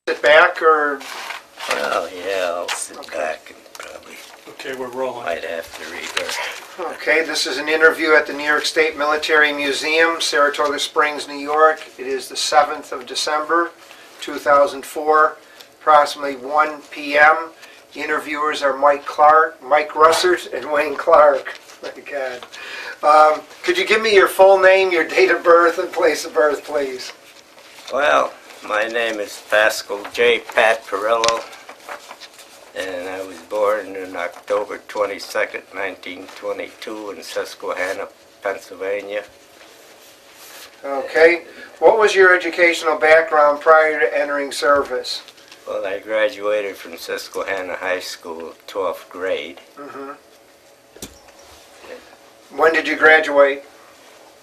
Sit back or? Well, yeah, I'll sit back and probably Okay, we're rolling. might have to read her. Okay, this is an interview at the New York State Military Museum, Saratoga Springs, New York. It is the 7th of December, 2004, approximately 1 p.m. The interviewers are Mike Russert, and Wayne Clark. My God. Could you give me your full name, your date of birth, and place of birth, please? Well, my name is Paschal J. Pat Parillo, and I was born on October 22nd, 1922 in Susquehanna, Pennsylvania. Okay. What was your educational background prior to entering service? Well, I graduated from Susquehanna High School, 12th grade. When did you graduate?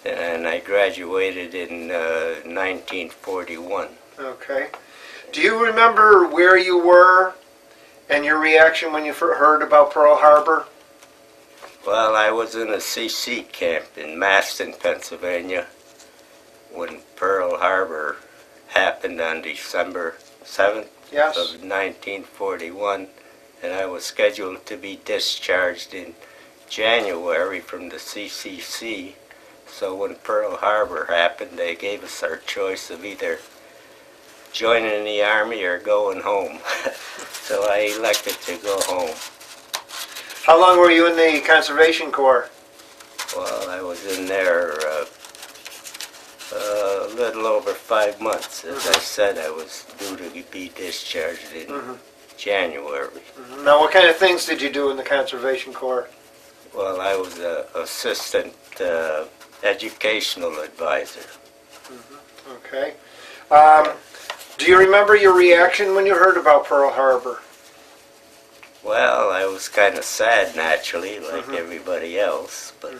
And I graduated in 1941. Okay. Do you remember where you were and your reaction when you heard about Pearl Harbor? Well, I was in a CC camp in Maston, Pennsylvania, when Pearl Harbor happened on December 7th Yes. of 1941, and I was scheduled to be discharged in January from the CCC. So when Pearl Harbor happened, they gave us our choice of either joining the Army or going home. So I elected to go home. How long were you in the Conservation Corps? Well, I was in there a little over 5 months. As I said, I was due to be discharged in January. Now, what kind of things did you do in the Conservation Corps? Well, I was an assistant educational advisor. Okay. Do you remember your reaction when you heard about Pearl Harbor? Well, I was kind of sad, naturally, like everybody else, but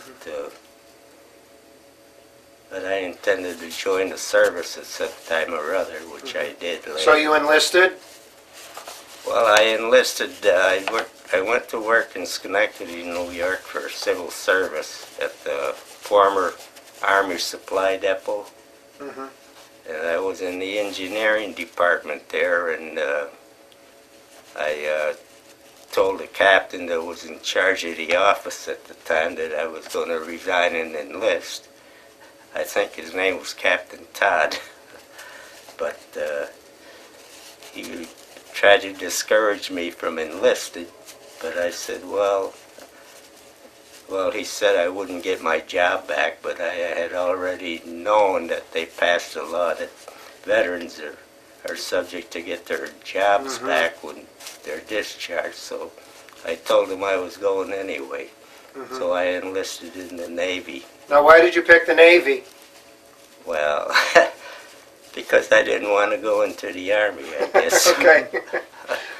I intended to join the service at some time or other, which I did later. So you enlisted? Well, I enlisted, I went to work in Schenectady, New York for civil service at the former Army Supply Depot. And I was in the engineering department there, and I told the captain that was in charge of the office at the time that I was going to resign and enlist. I think his name was Captain Todd. But he tried to discourage me from enlisting, but I said, well, he said I wouldn't get my job back, but I had already known that they passed a law that veterans are subject to get their jobs back when they're discharged, so I told them I was going anyway. So I enlisted in the Navy. Now, why did you pick the Navy? Well, because I didn't want to go into the Army, I guess. Okay.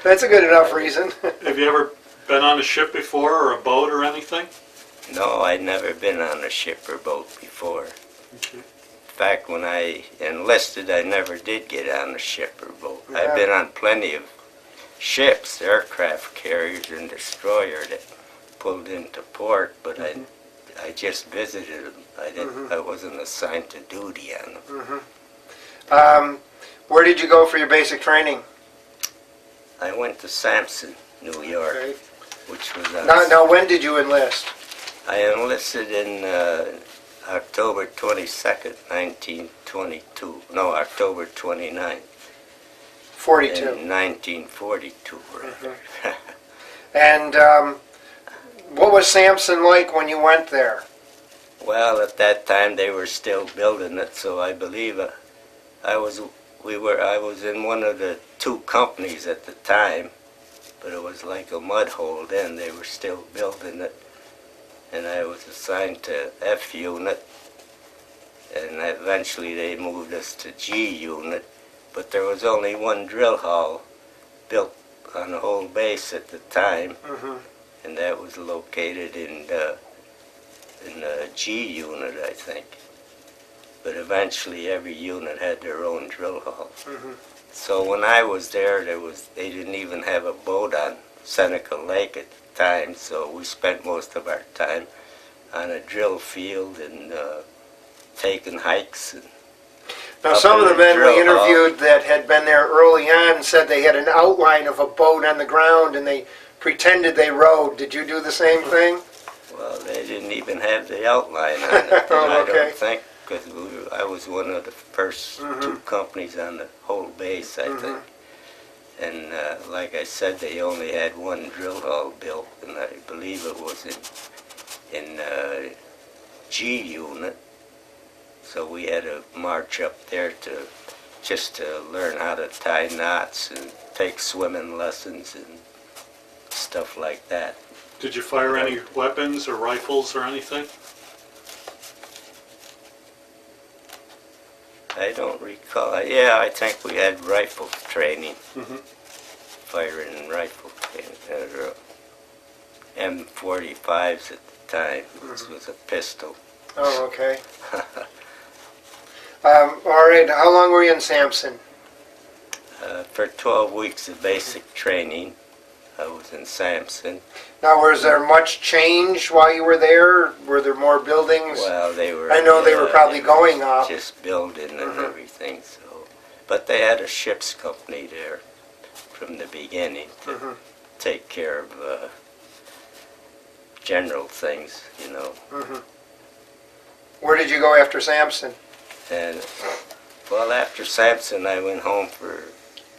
That's a good enough reason. Have you ever been on a ship before, or a boat or anything? No, I'd never been on a ship or boat before. Okay. In fact, when I enlisted, I never did get on a ship or boat. Yeah. I've been on plenty of ships, aircraft carriers and destroyers that pulled into port, but I just visited them. I wasn't assigned to duty on them. Where did you go for your basic training? I went to Sampson, New York, Okay. which was on... Now, when did you enlist? I enlisted in October 22nd, 1922. No, October 29th. 42. In 1942, rather. And what was Sampson like when you went there? Well, at that time they were still building it, so I believe I was in one of the 2 companies at the time, but it was like a mud hole then. They were still building it, and I was assigned to F unit, and eventually they moved us to G unit, but there was only one drill hall built on the whole base at the time, and that was located in the G unit, I think. But eventually every unit had their own drill hall. So when I was there, they didn't even have a boat on Seneca Lake at the time, so we spent most of our time on a drill field and taking hikes. Now, Up some in of the the men we drill hall. interviewed that had been there early on said they had an outline of a boat on the ground and they pretended they rowed. Did you do the same thing? Well, they didn't even have the outline on it, Oh, I okay. don't think, because I was one of the first Mm-hmm. two companies on the whole base, I think. And like I said, they only had one drill hall built, and I believe it was in G unit. So we had to march up there just to learn how to tie knots and take swimming lessons and stuff like that. Did you fire any weapons or rifles or anything? I don't recall. Yeah, I think we had rifle training, firing rifle training. M45s at the time, which was a pistol. Oh, okay. All right, how long were you in Sampson? For 12 weeks of basic training, I was in Sampson. Now, was there much change while you were there? Were there more buildings? Well, they were. I know they were probably going up. Just building and everything. So, but they had a ship's company there from the beginning to take care of general things, you know. Where did you go after Sampson? And well, after Sampson, I went home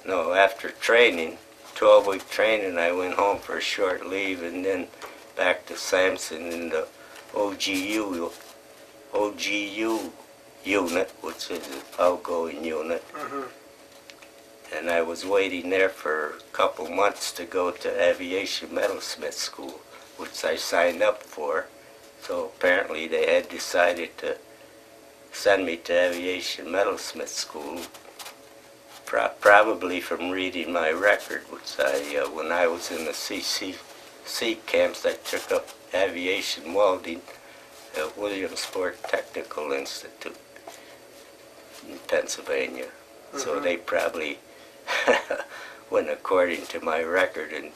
after training. 12-week training, I went home for a short leave and then back to Sampson in the OGU unit, which is an outgoing unit. And I was waiting there for a couple months to go to Aviation Metalsmith School, which I signed up for. So apparently they had decided to send me to Aviation Metalsmith School, probably from reading my record, which when I was in the CC camps, I took up aviation welding at Williamsport Technical Institute in Pennsylvania. So they probably went according to my record and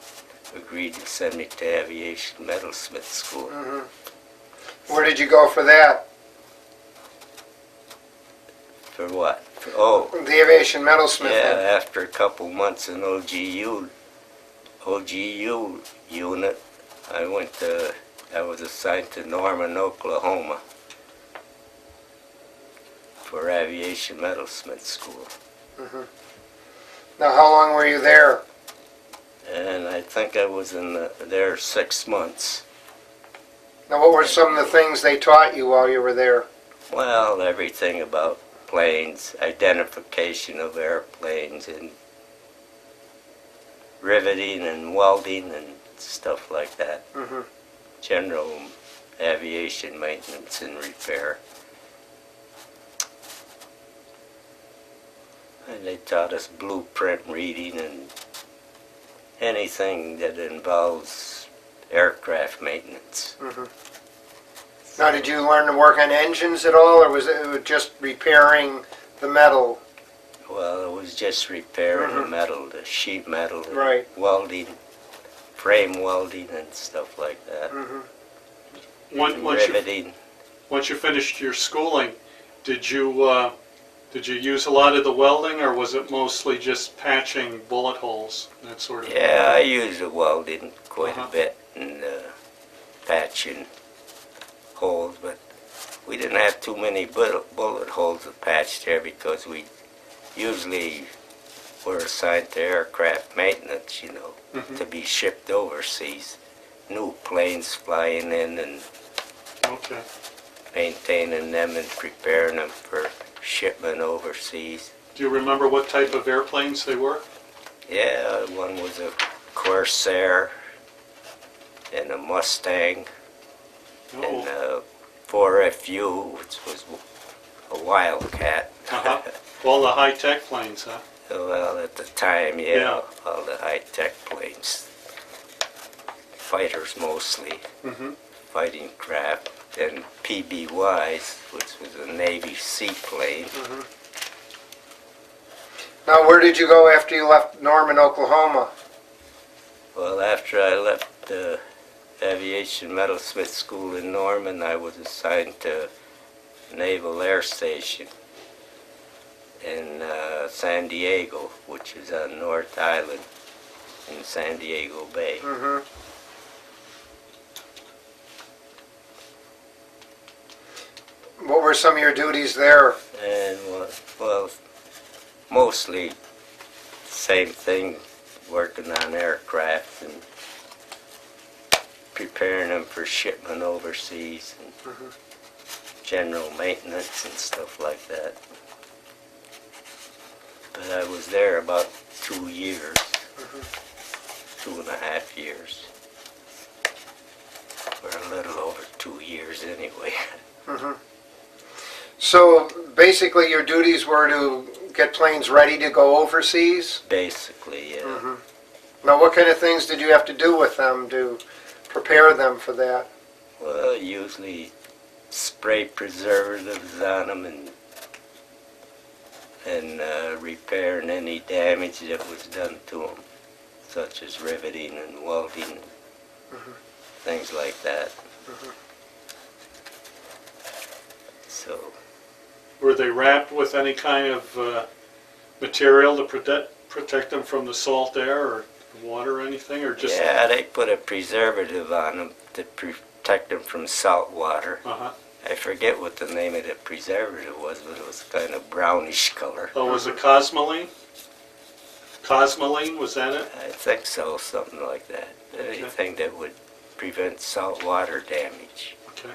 agreed to send me to Aviation Metalsmith School. Where did you go for that? For what? The Aviation Metalsmith. Yeah, after a couple months in OGU unit, I was assigned to Norman, Oklahoma for Aviation Metalsmith School. Now, how long were you there? And I think I was there 6 months. Now, what were some of the things they taught you while you were there? Well, everything about planes, identification of airplanes, and riveting and welding and stuff like that. General aviation maintenance and repair. And they taught us blueprint reading and anything that involves aircraft maintenance. Now, did you learn to work on engines at all, or was it just repairing the metal? Well, it was just repairing the metal, the sheet metal, and Right. welding, frame welding and stuff like that. Riveting. Once you finished your schooling, did you use a lot of the welding, or was it mostly just patching bullet holes, that sort of thing? Yeah, I used the welding quite a bit and patching holes, but we didn't have too many bullet holes to patch there because we usually were assigned to aircraft maintenance, you know, to be shipped overseas. New planes flying in and maintaining them and preparing them for shipment overseas. Do you remember what type of airplanes they were? Yeah, one was a Corsair and a Mustang and a 4FU, which was a Wildcat. All the high-tech planes, huh? Well, at the time, yeah, all the high-tech planes. Fighters mostly, fighting craft, and PBYs, which was a Navy seaplane. Now, where did you go after you left Norman, Oklahoma? Well, after I left the Aviation Metalsmith School in Norman, I was assigned to Naval Air Station in San Diego, which is on North Island in San Diego Bay. Mm-hmm. What were some of your duties there? And well, mostly same thing, working on aircraft and preparing them for shipment overseas and general maintenance and stuff like that. But I was there about 2 years, 2.5 years, or a little over 2 years anyway. Mm-hmm. So basically your duties were to get planes ready to go overseas? Basically, yeah. Mm-hmm. Now what kind of things did you have to do with them to prepare them for that? Well, usually spray preservatives on them and repairing any damage that was done to them, such as riveting and welding, things like that. So, Were they wrapped with any kind of material to protect them from the salt air or water or anything, or just? yeah, they put a preservative on them to protect them from salt water. Uh-huh. I forget what the name of the preservative was, but it was kind of brownish color. Oh, was it cosmoline? Cosmoline, was that it? I think so, something like that. Okay. Anything that would prevent salt water damage. Okay.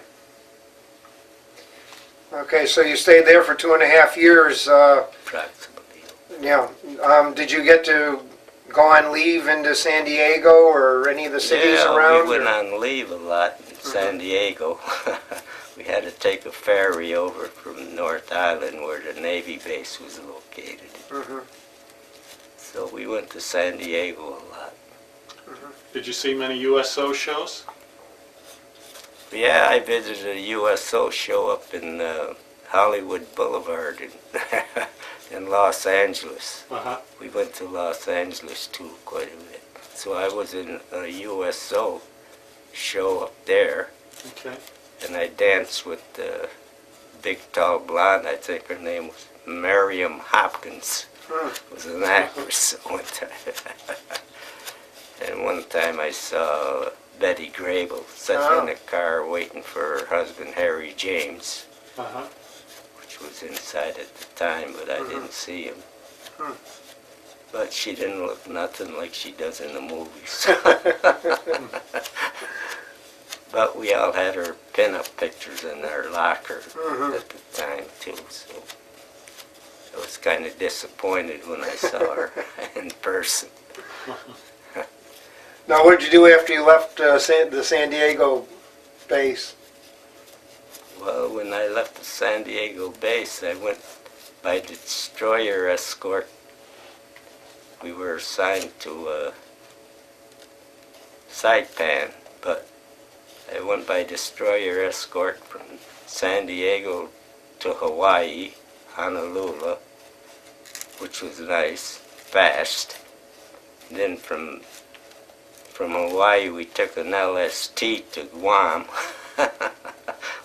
Okay, so you stayed there for 2.5 years. Approximately. Yeah. Did you get to go on leave into San Diego or any of the cities around? We went or? on leave a lot in San Diego. We had to take a ferry over from North Island where the Navy base was located. So we went to San Diego a lot. Did you see many USO shows? Yeah, I visited a USO show up in Hollywood Boulevard in Los Angeles. Uh-huh. We went to Los Angeles too quite a bit. So I was in a USO show up there, Okay. and I danced with the big tall blonde, I think her name was Miriam Hopkins. Was an actress at one time. And one time I saw Betty Grable sitting in a car waiting for her husband Harry James, Uh-huh. which was inside at the time, but I didn't see him. But she didn't look nothing like she does in the movies. But we all had her pin-up pictures in our locker at the time too, so I was kind of disappointed when I saw her in person. Now, what did you do after you left the San Diego base? Well, when I left the San Diego base, I went by destroyer escort. We were assigned to Saipan, but I went by destroyer escort from San Diego to Hawaii, Honolulu, which was nice, fast. And then from Hawaii we took an LST to Guam,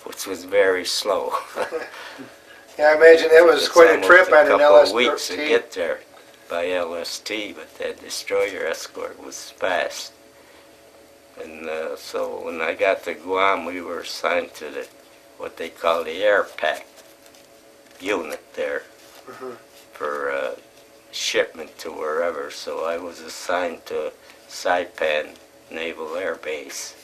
which was very slow. Yeah, I imagine that was quite a trip on an It was LST. a couple of weeks to get there by LST, but that destroyer escort was fast. And so when I got to Guam, we were assigned to what they call the Airctaft unit there for shipment to wherever. So I was assigned to Saipan Naval Air Base.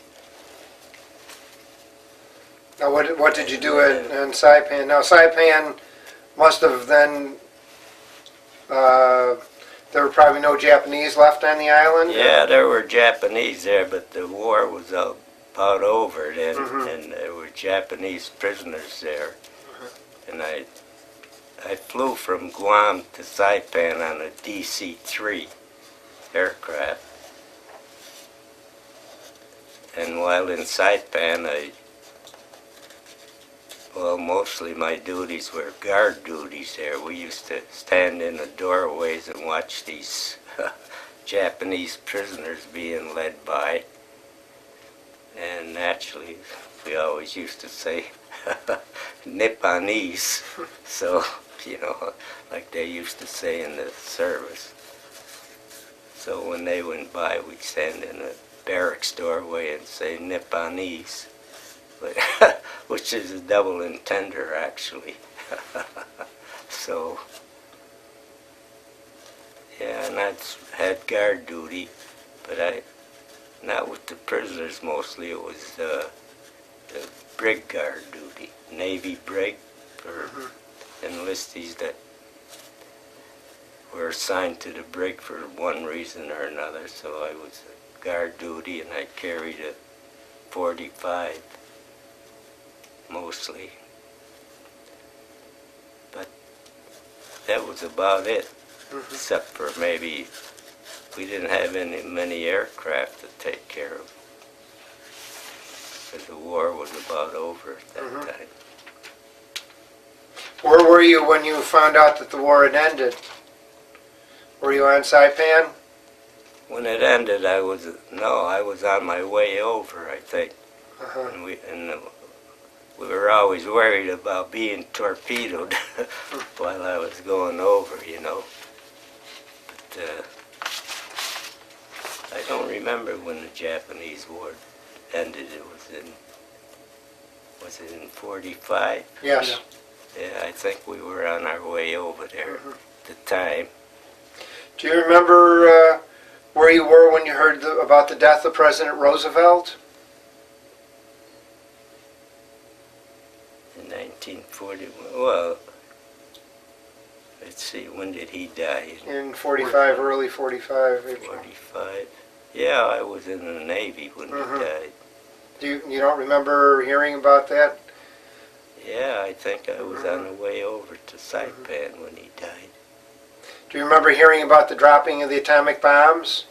Now, what did you do in Saipan? Now, Saipan must have then, there were probably no Japanese left on the island? Yeah, there were Japanese there, but the war was about over then, and there were Japanese prisoners there. And I flew from Guam to Saipan on a DC-3 aircraft. And while in Saipan, mostly my duties were guard duties there. We used to stand in the doorways and watch these Japanese prisoners being led by. And naturally, we always used to say Nipponese. So you know, like they used to say in the service. So when they went by, we'd stand in a barracks doorway and say Nipponese, but which is a double entender actually. So yeah, and I had guard duty, but not with the prisoners mostly. It was the brig guard duty, Navy brig for enlistees that were assigned to the brig for one reason or another. So I was guard duty, and I carried a 45 mostly. But that was about it, except for maybe we didn't have many aircraft to take care of, because the war was about over at that time. Where were you when you found out that the war had ended? Were you on Saipan? When it ended, I was on my way over, I think. And we were always worried about being torpedoed while I was going over, you know. But I don't remember when the Japanese war ended. Was it in 45? Yes. Yeah, I think we were on our way over there at the time. Do you remember where you were when you heard about the death of President Roosevelt? In 1940, well, let's see, when did he die? In 45, early 45. 45. Yeah, I was in the Navy when he died. You don't remember hearing about that? Yeah, I think I was on the way over to Saipan when he died. Do you remember hearing about the dropping of the atomic bombs?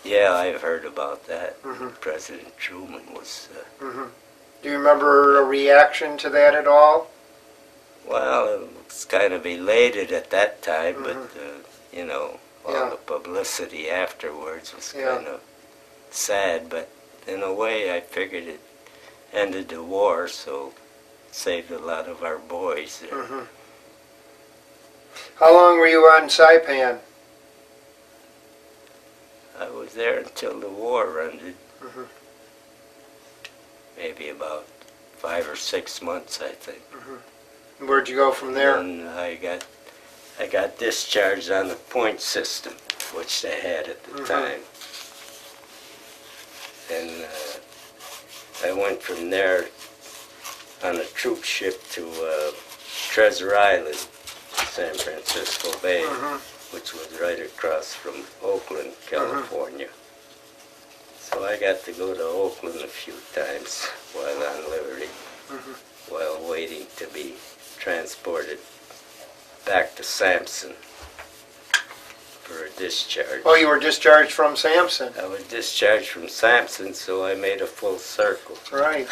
Yeah, I've heard about that. President Truman was... Do you remember a reaction to that at all? Well, it was kind of elated at that time, but, you know, all the publicity afterwards was kind of sad, but in a way I figured it ended the war, so it saved a lot of our boys there. How long were you on Saipan? I was there until the war ended. Maybe about 5 or 6 months, I think. Where'd you go from there? And I got discharged on the point system, which they had at the time. And I went from there on a troop ship to Treasure Island, San Francisco Bay, which was right across from Oakland, California. So I got to go to Oakland a few times while on liberty, while waiting to be transported back to Sampson for a discharge. Oh, you were discharged from Sampson. I was discharged from Sampson, so I made a full circle. Right.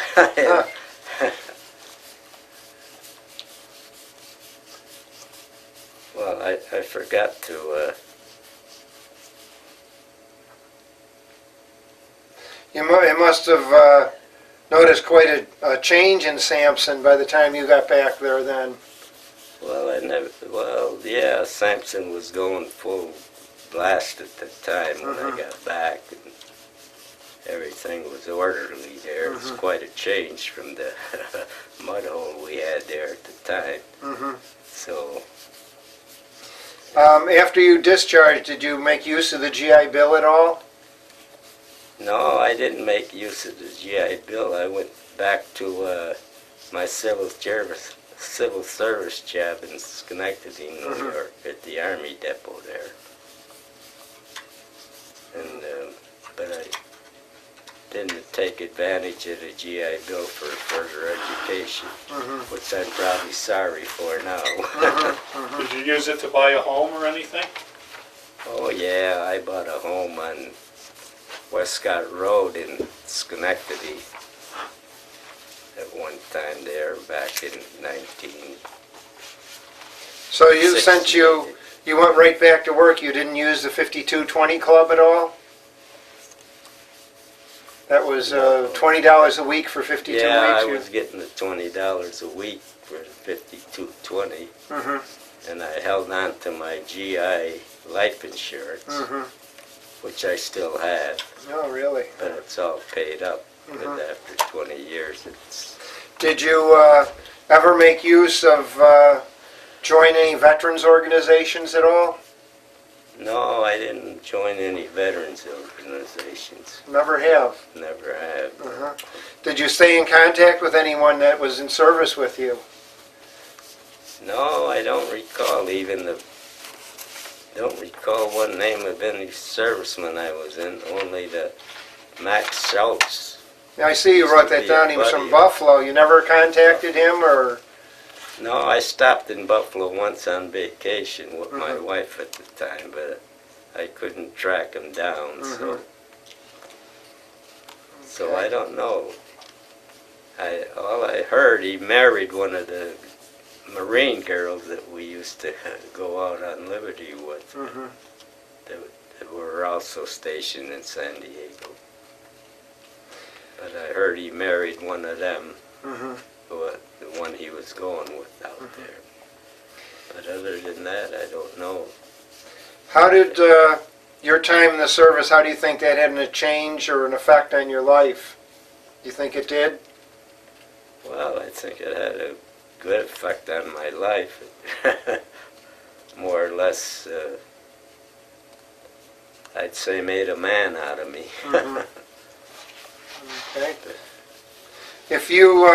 Well, I forgot to... You must have noticed quite a change in Sampson by the time you got back there then. Well, yeah, Sampson was going full blast at the time when I got back, and everything was orderly there. It was quite a change from the mud hole we had there at the time. So... after you discharged, did you make use of the GI Bill at all? No, I didn't make use of the GI Bill. I went back to my civil service job in Schenectady, New York, at the Army depot there. And but I didn't take advantage of the GI Bill for further education, which I'm probably sorry for now. Did you use it to buy a home or anything? Oh yeah, I bought a home on Westcott Road in Schenectady at one time there back in 19... So you went right back to work. You didn't use the 5220 club at all? That was $20 a week for 52 weeks? Yeah, I was getting the $20 a week for the 5220, Mm-hmm. and I held on to my GI life insurance, Mm-hmm. which I still have, Oh, really? but it's all paid up. Mhm. But after 20 years, it's Did you ever make use of join any veterans organizations at all? no, I didn't join any veterans organizations. Never have. Never have. Uh-huh. Did you stay in contact with anyone that was in service with you? No, I don't recall don't recall one name of any serviceman I was in, only the Max Schultz. Now, I see you wrote that down. He was from Buffalo. You never contacted him, or? No, I stopped in Buffalo once on vacation with my wife at the time, but I couldn't track him down, so I don't know. All I heard, he married one of the Marine girls that we used to go out on liberty with, that were also stationed in San Diego. But I heard he married one of them, the one he was going with out there. But other than that, I don't know. How did your time in the service, how do you think that had a change or an effect on your life? Do you think it did? Well, I think it had a good effect on my life. More or less, I'd say made a man out of me. Okay. If you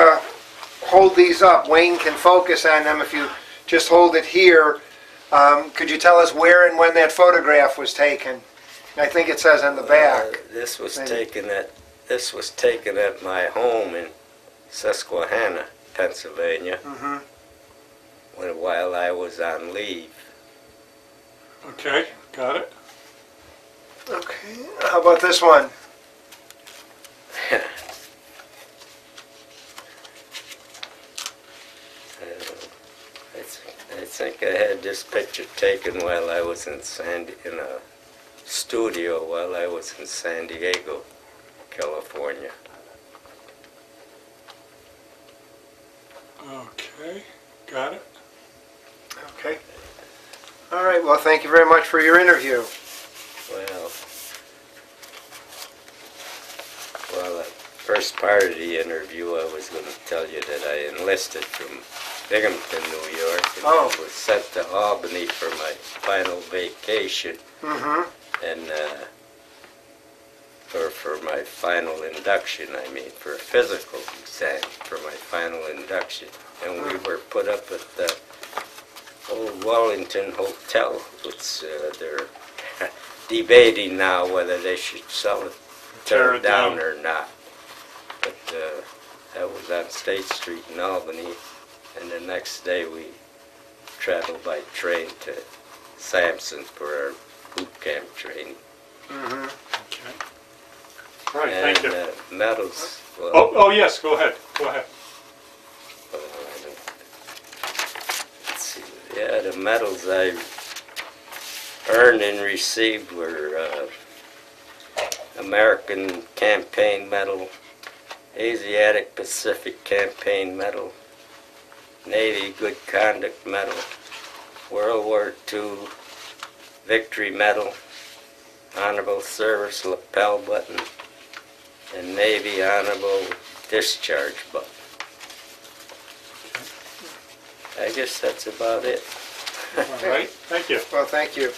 hold these up, Wayne can focus on them. If you just hold it here, could you tell us where and when that photograph was taken? I think it says on the back. This was Maybe. taken at my home in Susquehanna, Pennsylvania, while I was on leave. Okay, got it. Okay. How about this one? I think I had this picture taken while I was in a studio while I was in San Diego, California. Okay, got it. Okay. All right. Well, thank you very much for your interview. Well, the first part of the interview, I was going to tell you that I enlisted from Binghamton, New York, and I was sent to Albany for my final vacation, and for my final induction, for a physical exam for my final induction. And we were put up at the old Wellington Hotel, which they're debating now whether they should sell it, tear it down or not. But that was on State Street in Albany, and the next day we traveled by train to Sampson for our boot camp training. Okay. All right, thank you. Medals. Well, Oh, yes, go ahead. Go ahead. Let's see. Yeah, the medals I earned and received were American Campaign Medal, Asiatic-Pacific Campaign Medal, Navy Good Conduct Medal, World War II Victory Medal, Honorable Service Lapel Button, and Navy Honorable Discharge Button. I guess that's about it. All right, thank you. Well, thank you.